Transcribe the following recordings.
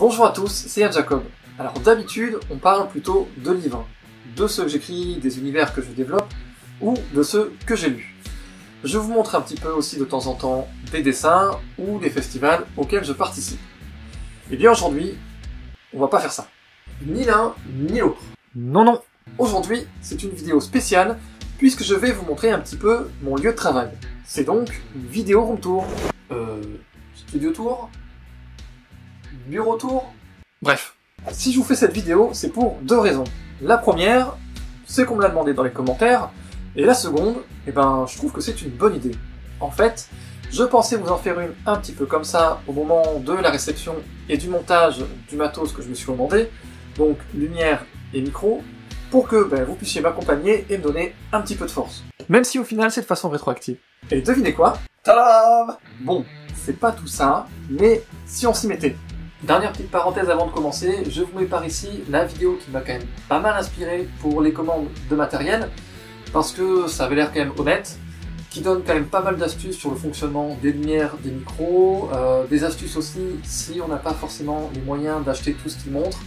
Bonjour à tous, c'est Yann Jacob. Alors d'habitude, on parle plutôt de livres, de ceux que j'écris, des univers que je développe, ou de ceux que j'ai lus. Je vous montre un petit peu aussi de temps en temps des dessins ou des festivals auxquels je participe. Et bien aujourd'hui, on va pas faire ça. Ni l'un, ni l'autre. Non. Aujourd'hui, c'est une vidéo spéciale, puisque je vais vous montrer un petit peu mon lieu de travail. C'est donc une vidéo room tour. Studio tour? Bureau tour? Bref. Si je vous fais cette vidéo, c'est pour deux raisons. La première, c'est qu'on me l'a demandé dans les commentaires, et la seconde, je trouve que c'est une bonne idée. En fait, je pensais vous en faire une un petit peu comme ça au moment de la réception et du montage du matos que je me suis commandé, donc lumière et micro, pour que vous puissiez m'accompagner et me donner un petit peu de force. Même si au final c'est de façon rétroactive. Et devinez quoi? Tadam! Bon, c'est pas tout ça, mais si on s'y mettait. Dernière petite parenthèse avant de commencer, je vous mets par ici la vidéo qui m'a quand même pas mal inspiré pour les commandes de matériel, parce que ça avait l'air quand même honnête, qui donne quand même pas mal d'astuces sur le fonctionnement des lumières, des micros, des astuces aussi si on n'a pas forcément les moyens d'acheter tout ce qu'il montre,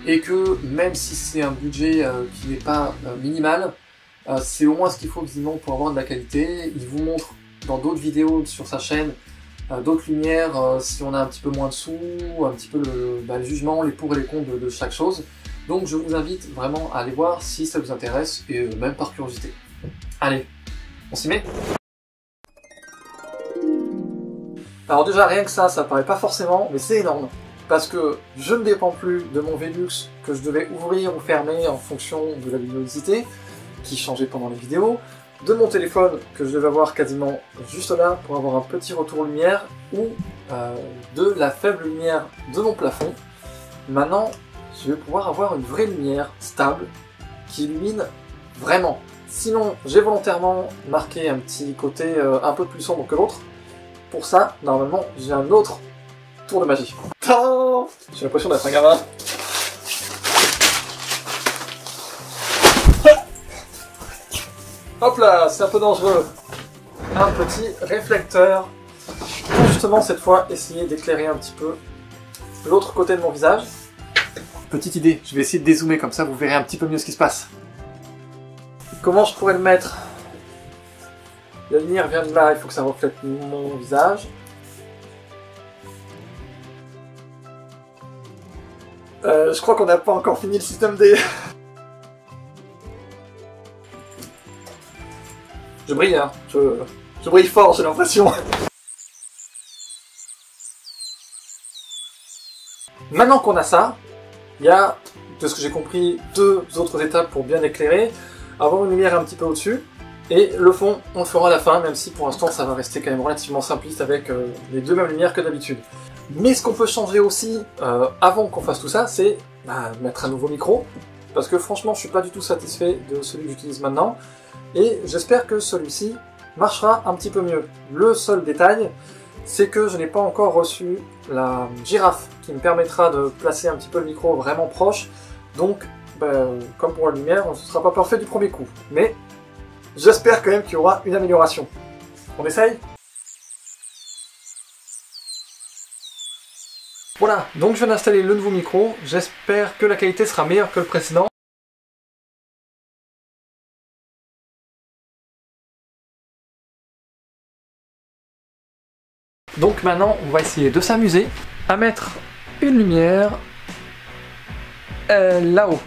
et que même si c'est un budget qui n'est pas minimal, c'est au moins ce qu'il faut visiblement pour avoir de la qualité. Il vous montre dans d'autres vidéos sur sa chaîne d'autres lumières si on a un petit peu moins de sous, un petit peu le jugement, les pour et les contre de chaque chose. Donc je vous invite vraiment à aller voir si ça vous intéresse, et même par curiosité. Allez, on s'y met? Alors déjà rien que ça paraît pas forcément, mais c'est énorme. Parce que je ne dépends plus de mon Velux que je devais ouvrir ou fermer en fonction de la luminosité, qui changeait pendant les vidéos, de mon téléphone que je devais avoir quasiment juste là pour avoir un petit retour lumière, ou de la faible lumière de mon plafond. Maintenant, je vais pouvoir avoir une vraie lumière stable qui illumine vraiment. Sinon, j'ai volontairement marqué un petit côté un peu plus sombre que l'autre. Pour ça, normalement, j'ai un autre tour de magie. J'ai l'impression d'être un gamin. Hop là, c'est un peu dangereux. Un petit réflecteur pour justement cette fois essayer d'éclairer un petit peu l'autre côté de mon visage. Petite idée, je vais essayer de dézoomer comme ça vous verrez un petit peu mieux ce qui se passe. Comment je pourrais le mettre? La lumière vient de là, il faut que ça reflète mon visage. Je crois qu'on n'a pas encore fini le système D. Je brille, hein. Je brille fort, j'ai l'impression. Maintenant qu'on a ça, il y a, de ce que j'ai compris, deux autres étapes pour bien éclairer. Avoir une lumière un petit peu au-dessus, et le fond, on le fera à la fin, même si pour l'instant ça va rester quand même relativement simpliste avec les deux mêmes lumières que d'habitude. Mais ce qu'on peut changer aussi, avant qu'on fasse tout ça, c'est mettre un nouveau micro, parce que franchement je suis pas du tout satisfait de celui que j'utilise maintenant, et j'espère que celui-ci marchera un petit peu mieux. Le seul détail, c'est que je n'ai pas encore reçu la girafe qui me permettra de placer un petit peu le micro vraiment proche, donc comme pour la lumière, ce ne sera pas parfait du premier coup, mais j'espère quand même qu'il y aura une amélioration. On essaye? Voilà, donc je viens d'installer le nouveau micro, j'espère que la qualité sera meilleure que le précédent. Donc maintenant, on va essayer de s'amuser à mettre une lumière là-haut.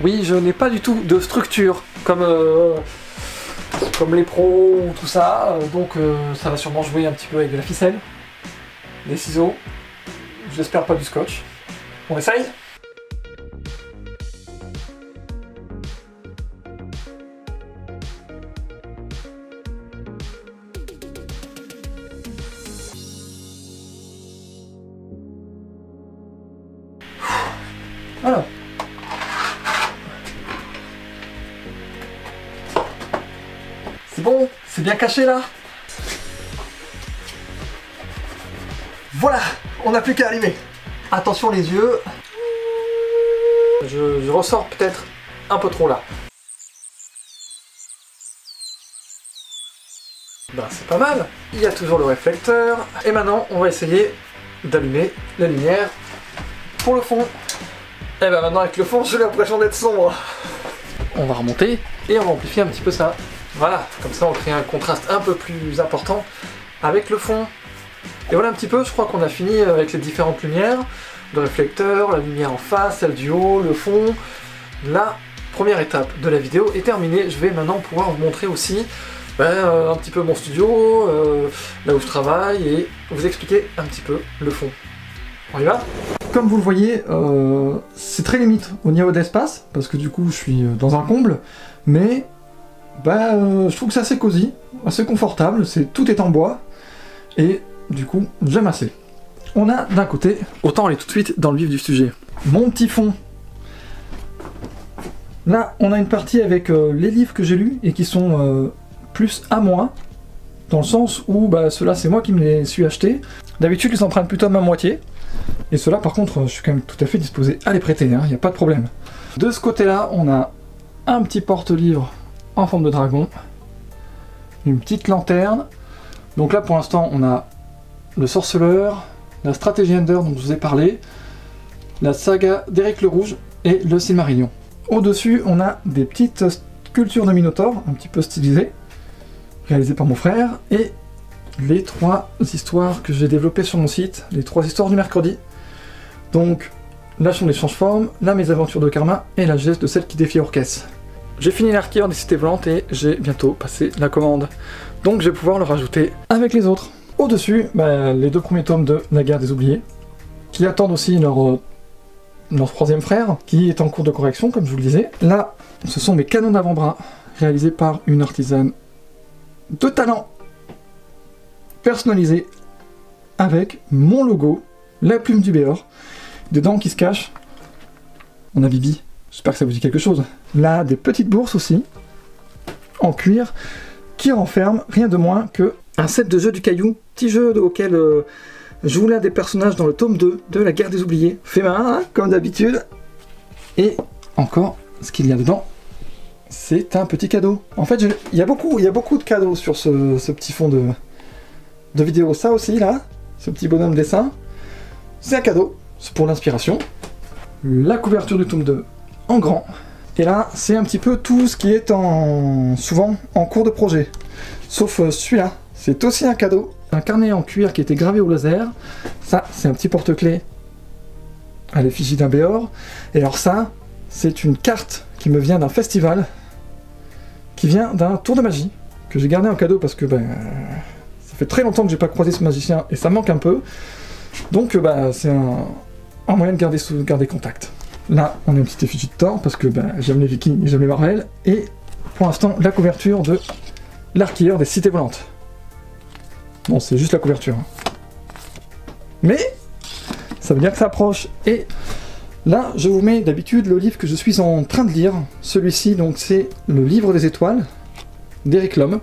Oui, je n'ai pas du tout de structure comme les pros ou tout ça, donc ça va sûrement jouer un petit peu avec de la ficelle, des ciseaux, j'espère pas du scotch. On essaye? Alors. C'est bon? C'est bien caché là? Voilà! On n'a plus qu'à allumer. Attention les yeux. Je ressors peut-être un peu trop là. Ben, c'est pas mal. Il y a toujours le réflecteur. Et maintenant, on va essayer d'allumer la lumière pour le fond. Et ben maintenant avec le fond, j'ai l'impression d'être sombre. On va remonter et on va amplifier un petit peu ça. Voilà, comme ça on crée un contraste un peu plus important avec le fond. Et voilà un petit peu, je crois qu'on a fini avec les différentes lumières. Le réflecteur, la lumière en face, celle du haut, le fond. La première étape de la vidéo est terminée. Je vais maintenant pouvoir vous montrer aussi un petit peu mon studio, là où je travaille, et vous expliquer un petit peu le fond. On y va? Comme vous le voyez, c'est très limite au niveau de l'espace, parce que du coup je suis dans un comble, mais je trouve que c'est assez cosy, assez confortable, tout est en bois, et du coup j'aime assez. On a d'un côté, autant aller tout de suite dans le vif du sujet, mon petit fond. Là on a une partie avec les livres que j'ai lus et qui sont plus à moi, dans le sens où ceux-là c'est moi qui me les suis achetés. D'habitude ils empruntent plutôt à ma moitié, et ceux-là par contre je suis quand même tout à fait disposé à les prêter, il n'y a pas de problème. De ce côté-là on a un petit porte-livre en forme de dragon, une petite lanterne. Donc là pour l'instant on a le sorceleur, la stratégie Ender dont je vous ai parlé, la saga d'Éric le Rouge et le Silmarillion. Au-dessus on a des petites sculptures de Minotaure un petit peu stylisées, réalisées par mon frère, et les 3 histoires que j'ai développées sur mon site, les 3 histoires du mercredi. Donc la Chambre des Change-Formes, la Mésaventure de Karma et la geste de celle qui défie Orcès. J'ai fini l'archéologue des cités volantes et j'ai bientôt passé la commande. Donc je vais pouvoir le rajouter avec les autres. Au-dessus, les 2 premiers tomes de La Guerre des Oubliés, qui attendent aussi leur 3e frère, qui est en cours de correction, comme je vous le disais. Là, ce sont mes canons d'avant-bras, réalisés par une artisane de talent, personnalisée, avec mon logo, la plume du Béor, dedans qui se cache. On a Bibi, j'espère que ça vous dit quelque chose. Là, des petites bourses aussi, en cuir, qui renferment rien de moins que un set de jeux du caillou, petit jeu auquel je voulais des personnages dans le tome 2 de La Guerre des Oubliés. Fait main, hein, comme d'habitude. Et encore, ce qu'il y a dedans, c'est un petit cadeau. En fait, il y a beaucoup de cadeaux sur ce petit fond de vidéo. Ça aussi, là, ce petit bonhomme dessin, c'est un cadeau. C'est pour l'inspiration. La couverture du tome 2 en grand. Et là, c'est un petit peu tout ce qui est souvent en cours de projet. Sauf celui-là. C'est aussi un cadeau. Un carnet en cuir qui a été gravé au laser. Ça, c'est un petit porte-clés à l'effigie d'un Béor. Et alors ça, c'est une carte qui me vient d'un festival, qui vient d'un tour de magie, que j'ai gardé en cadeau parce que ça fait très longtemps que j'ai pas croisé ce magicien et ça manque un peu. Donc c'est un moyen de garder contact. Là, on a une petite effigie de Thor parce que j'aime les Vikings et j'aime les Marvel. Et pour l'instant, la couverture de l'artilleur des cités volantes. Bon, c'est juste la couverture. Mais ça veut dire que ça approche. Et là, je vous mets d'habitude le livre que je suis en train de lire. Celui-ci, donc, c'est le Livre des Étoiles d'Éric Lhomme.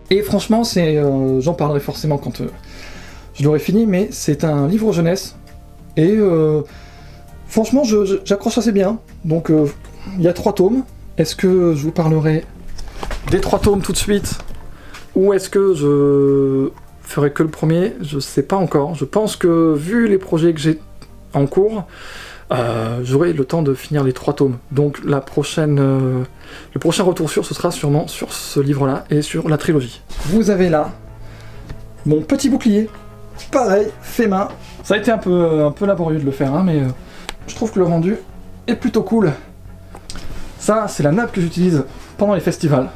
Et franchement, j'en parlerai forcément quand je l'aurai fini, mais c'est un livre jeunesse. Et franchement, j'accroche assez bien. Donc, il y a 3 tomes. Est-ce que je vous parlerai des 3 tomes tout de suite, ou est-ce que je ferai que le premier? Je sais pas encore. Je pense que, vu les projets que j'ai en cours, j'aurai le temps de finir les 3 tomes. Donc le prochain retour ce sera sûrement sur ce livre-là et sur la trilogie. Vous avez là mon petit bouclier. Pareil, fait main. Ça a été un peu laborieux de le faire, hein, mais je trouve que le rendu est plutôt cool. Ça, c'est la nappe que j'utilise pendant les festivals.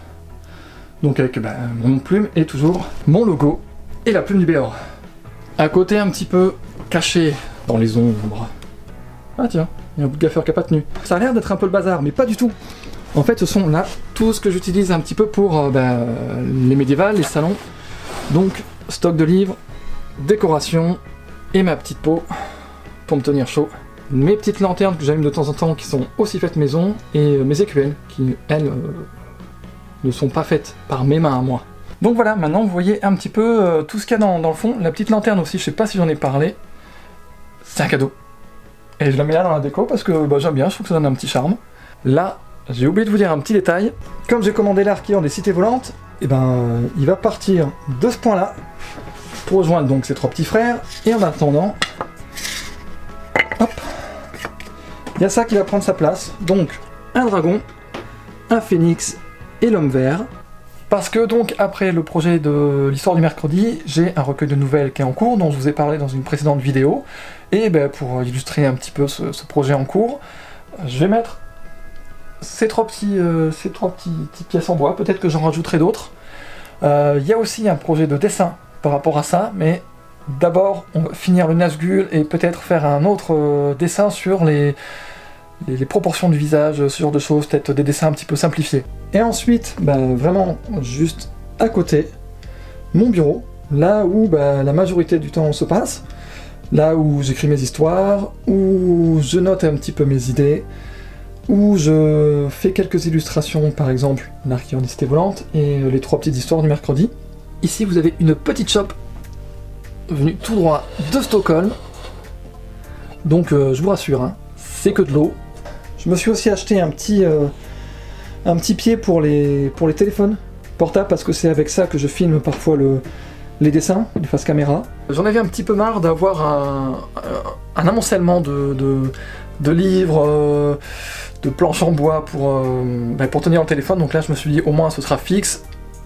Donc avec mon plume et toujours mon logo et la plume du Béor. À côté, un petit peu caché dans les ombres. Ah tiens, il y a un bout de gaffeur qui n'a pas tenu. Ça a l'air d'être un peu le bazar, mais pas du tout. En fait, ce sont là tout ce que j'utilise un petit peu pour les médiévales, les salons. Donc, stock de livres, décoration et ma petite peau pour me tenir chaud. Mes petites lanternes que j'allume de temps en temps qui sont aussi faites maison, et mes écuelles qui, elles, ne sont pas faites par mes mains à moi. Donc voilà, maintenant vous voyez un petit peu tout ce qu'il y a dans le fond. La petite lanterne aussi, je sais pas si j'en ai parlé, c'est un cadeau. Et je la mets là dans la déco parce que j'aime bien, je trouve que ça donne un petit charme. Là, j'ai oublié de vous dire un petit détail. Comme j'ai commandé l'artilleur des cités volantes, il va partir de ce point là pour rejoindre donc ses 3 petits frères. Et en attendant, hop, il y a ça qui va prendre sa place. Donc un dragon, un phénix et l'homme vert. Parce que donc après le projet de l'histoire du mercredi, j'ai un recueil de nouvelles qui est en cours, dont je vous ai parlé dans une précédente vidéo. Et ben, pour illustrer un petit peu ce projet en cours, je vais mettre ces trois petites pièces en bois. Peut-être que j'en rajouterai d'autres. Il y a aussi un projet de dessin par rapport à ça, mais d'abord on va finir le Nazgûl et peut-être faire un autre dessin sur les proportions du visage, ce genre de choses, peut-être des dessins un petit peu simplifiés. Et ensuite, vraiment juste à côté, mon bureau, là où la majorité du temps se passe, là où j'écris mes histoires, où je note un petit peu mes idées, où je fais quelques illustrations, par exemple l'archéonicité volante et les 3 petites histoires du mercredi. Ici vous avez une petite shop venue tout droit de Stockholm, donc je vous rassure, hein, c'est que de l'eau. Je me suis aussi acheté un petit pied pour les téléphones portables, parce que c'est avec ça que je filme parfois les dessins, les face caméra. J'en avais un petit peu marre d'avoir un amoncellement de livres, de planches en bois pour tenir le téléphone, donc là je me suis dit au moins ce sera fixe,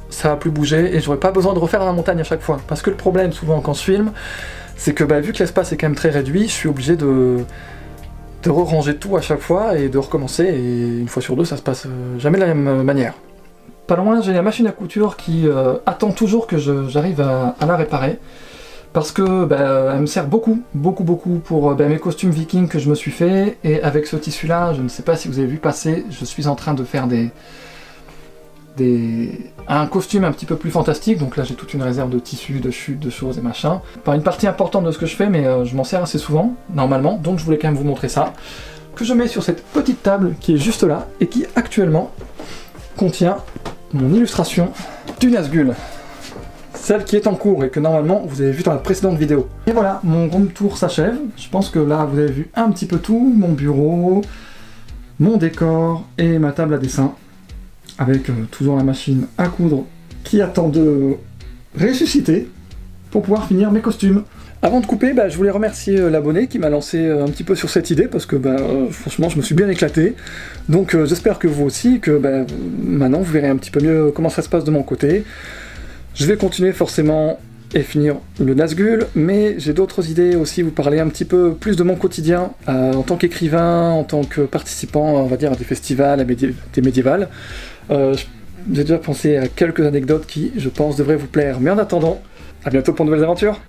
ça va plus bouger et j'aurai pas besoin de refaire la montagne à chaque fois. Parce que le problème souvent quand je filme, c'est que vu que l'espace est quand même très réduit, je suis obligé de re-ranger tout à chaque fois et de recommencer, et une fois sur deux ça se passe jamais de la même manière. Pas loin j'ai la machine à couture qui attend toujours que j'arrive à la réparer, parce que elle me sert beaucoup pour mes costumes vikings que je me suis fait, et avec ce tissu là, je ne sais pas si vous avez vu passer, je suis en train de faire un costume un petit peu plus fantastique, donc là j'ai toute une réserve de tissus, de chutes, de choses et machin. Pas une partie importante de ce que je fais, mais je m'en sers assez souvent, normalement, donc je voulais quand même vous montrer ça, que je mets sur cette petite table qui est juste là, et qui actuellement contient mon illustration du Nazgûl, celle qui est en cours et que normalement vous avez vu dans la précédente vidéo. Et voilà, mon grand tour s'achève. Je pense que là vous avez vu un petit peu tout, mon bureau, mon décor et ma table à dessin, avec toujours la machine à coudre qui attend de ressusciter pour pouvoir finir mes costumes. Avant de couper, je voulais remercier l'abonné qui m'a lancé un petit peu sur cette idée, parce que franchement je me suis bien éclaté. Donc j'espère que vous aussi, que maintenant vous verrez un petit peu mieux comment ça se passe de mon côté. Je vais continuer forcément et finir le Nazgûl, mais j'ai d'autres idées aussi, vous parler un petit peu plus de mon quotidien en tant qu'écrivain, en tant que participant, on va dire, à des festivals, à des médiévales. J'ai déjà pensé à quelques anecdotes qui, je pense, devraient vous plaire. Mais en attendant, à bientôt pour de nouvelles aventures.